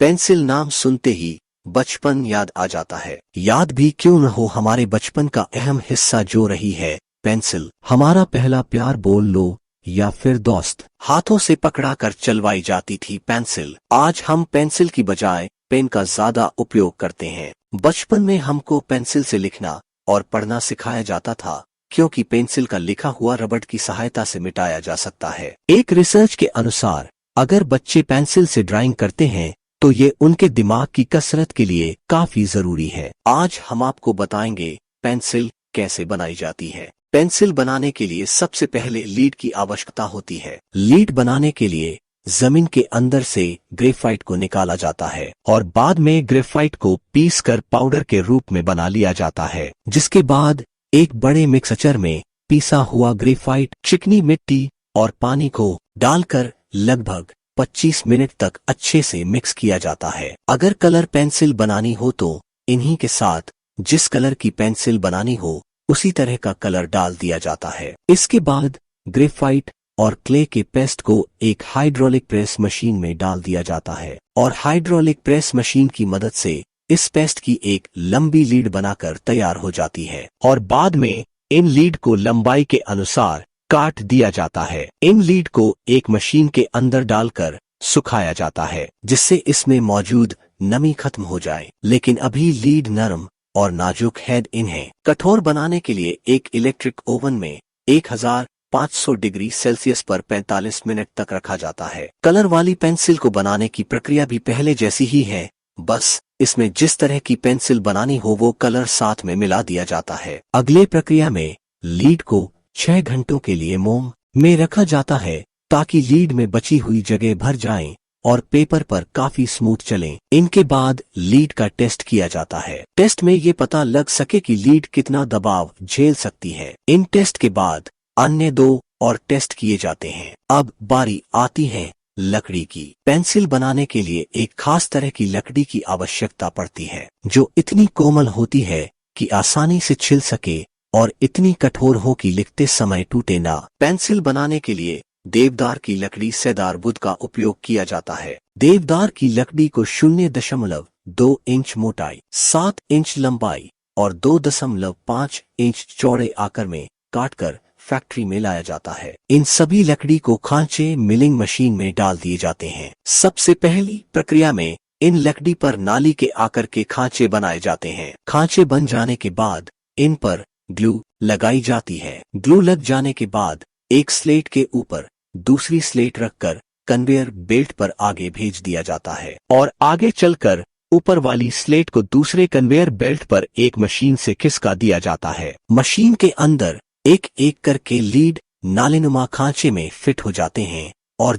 Pencil नाम सुनते ही बचपन याद आ जाता है। याद भी क्यों न हो, हमारे बचपन का अहम हिस्सा जो रही है पेंसिल। हमारा पहला प्यार बोल लो या फिर दोस्त, हाथों से पकड़ा कर चलवाई जाती थी पेंसिल। आज हम पेंसिल की बजाय पेन का ज्यादा उपयोग करते हैं। बचपन में हमको पेंसिल से लिखना और पढ़ना सिखाया जाता था, क्योंकि पेंसिल का लिखा हुआ रबड़ की सहायता से मिटाया जा सकता है। एक रिसर्च के अनुसार अगर बच्चे पेंसिल से ड्राइंग करते हैं तो ये उनके दिमाग की कसरत के लिए काफी जरूरी है। आज हम आपको बताएंगे पेंसिल कैसे बनाई जाती है। पेंसिल बनाने के लिए सबसे पहले लीड की आवश्यकता होती है। लीड बनाने के लिए जमीन के अंदर से ग्रेफाइट को निकाला जाता है और बाद में ग्रेफाइट को पीस कर पाउडर के रूप में बना लिया जाता है, जिसके बाद एक बड़े मिक्सचर में पीसा हुआ ग्रेफाइट, चिकनी मिट्टी और पानी को डालकर लगभग 25 मिनट तक अच्छे से मिक्स किया जाता है। अगर कलर पेंसिल बनानी हो तो इन्हीं के साथ जिस कलर की पेंसिल बनानी हो उसी तरह का कलर डाल दिया जाता है। इसके बाद ग्रेफाइट और क्ले के पेस्ट को एक हाइड्रोलिक प्रेस मशीन में डाल दिया जाता है और हाइड्रोलिक प्रेस मशीन की मदद से इस पेस्ट की एक लंबी लीड बनाकर तैयार हो जाती है और बाद में इन लीड को लंबाई के अनुसार काट दिया जाता है। इन लीड को एक मशीन के अंदर डालकर सुखाया जाता है, जिससे इसमें मौजूद नमी खत्म हो जाए। लेकिन अभी लीड नरम और नाजुक है। इन्हें कठोर बनाने के लिए एक इलेक्ट्रिक ओवन में 1500 डिग्री सेल्सियस पर 45 मिनट तक रखा जाता है। कलर वाली पेंसिल को बनाने की प्रक्रिया भी पहले जैसी ही है, बस इसमें जिस तरह की पेंसिल बनानी हो वो कलर साथ में मिला दिया जाता है। अगले प्रक्रिया में लीड को 6 घंटों के लिए मोम में रखा जाता है ताकि लीड में बची हुई जगह भर जाए और पेपर पर काफी स्मूथ चलें। इनके बाद लीड का टेस्ट किया जाता है। टेस्ट में ये पता लग सके कि लीड कितना दबाव झेल सकती है। इन टेस्ट के बाद अन्य 2 और टेस्ट किए जाते हैं। अब बारी आती है लकड़ी की। पेंसिल बनाने के लिए एक खास तरह की लकड़ी की आवश्यकता पड़ती है, जो इतनी कोमल होती है कि आसानी से छिल सके और इतनी कठोर हो कि लिखते समय टूटे ना। पेंसिल बनाने के लिए देवदार की लकड़ी सेदार बुद का उपयोग किया जाता है। देवदार की लकड़ी को 0.2 इंच मोटाई, 7 इंच लंबाई और 2.5 इंच चौड़े आकार में काटकर फैक्ट्री में लाया जाता है। इन सभी लकड़ी को खांचे मिलिंग मशीन में डाल दिए जाते हैं। सबसे पहली प्रक्रिया में इन लकड़ी पर नाली के आकार के खांचे बनाए जाते हैं। खांचे बन जाने के बाद इन पर ग्लू लगाई जाती है। ग्लू लग जाने के बाद एक स्लेट के ऊपर दूसरी स्लेट रखकर कन्वेयर बेल्ट पर आगे भेज दिया जाता है और आगे चलकर ऊपर वाली स्लेट को दूसरे कन्वेयर बेल्ट पर एक मशीन से खिसका दिया जाता है। मशीन के अंदर एक एक करके लीड नालीनुमा खांचे में फिट हो जाते हैं और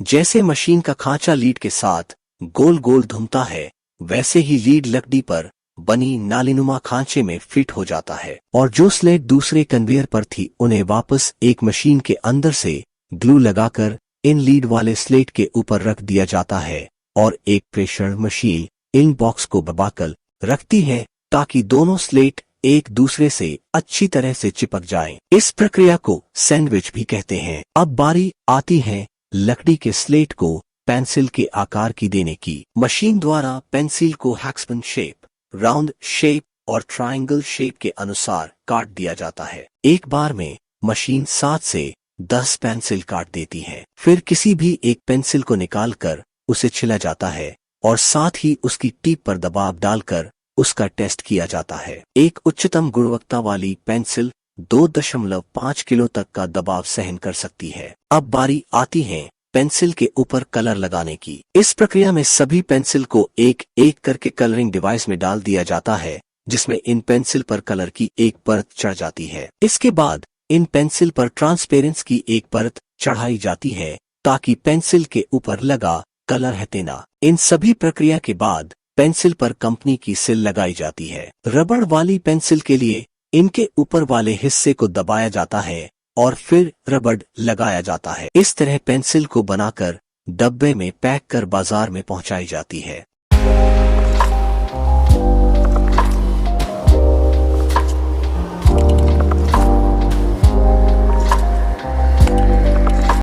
जैसे मशीन का खांचा लीड के साथ गोल गोल घूमता है, वैसे ही लीड लकड़ी पर बनी नालीनुमा खांचे में फिट हो जाता है और जो स्लेट दूसरे कन्वेयर पर थी उन्हें वापस एक मशीन के अंदर से ग्लू लगाकर इन लीड वाले स्लेट के ऊपर रख दिया जाता है और एक प्रेशर मशीन इन बॉक्स को दबाकर रखती है ताकि दोनों स्लेट एक दूसरे से अच्छी तरह से चिपक जाएं। इस प्रक्रिया को सैंडविच भी कहते हैं। अब बारी आती है लकड़ी के स्लेट को पेंसिल के आकार की देने की। मशीन द्वारा पेंसिल को हेक्सागन शेप, राउंड शेप और ट्रायंगल शेप के अनुसार काट दिया जाता है। एक बार में मशीन 7 से 10 पेंसिल काट देती है। फिर किसी भी एक पेंसिल को निकालकर उसे छिला जाता है और साथ ही उसकी टिप पर दबाव डालकर उसका टेस्ट किया जाता है। एक उच्चतम गुणवत्ता वाली पेंसिल 2.5 किलो तक का दबाव सहन कर सकती है। अब बारी आती है पेंसिल के ऊपर कलर लगाने की। इस प्रक्रिया में सभी पेंसिल को एक एक करके कलरिंग डिवाइस में डाल दिया जाता है, जिसमें इन पेंसिल पर कलर की एक परत चढ़ जाती है। इसके बाद इन पेंसिल पर ट्रांसपेरेंस की एक परत चढ़ाई जाती है ताकि पेंसिल के ऊपर लगा कलर हटे ना। इन सभी प्रक्रिया के बाद पेंसिल पर कंपनी की सील लगाई जाती है। रबड़ वाली पेंसिल के लिए इनके ऊपर वाले हिस्से को दबाया जाता है और फिर रबड़ लगाया जाता है। इस तरह पेंसिल को बनाकर डब्बे में पैक कर बाजार में पहुंचाई जाती है।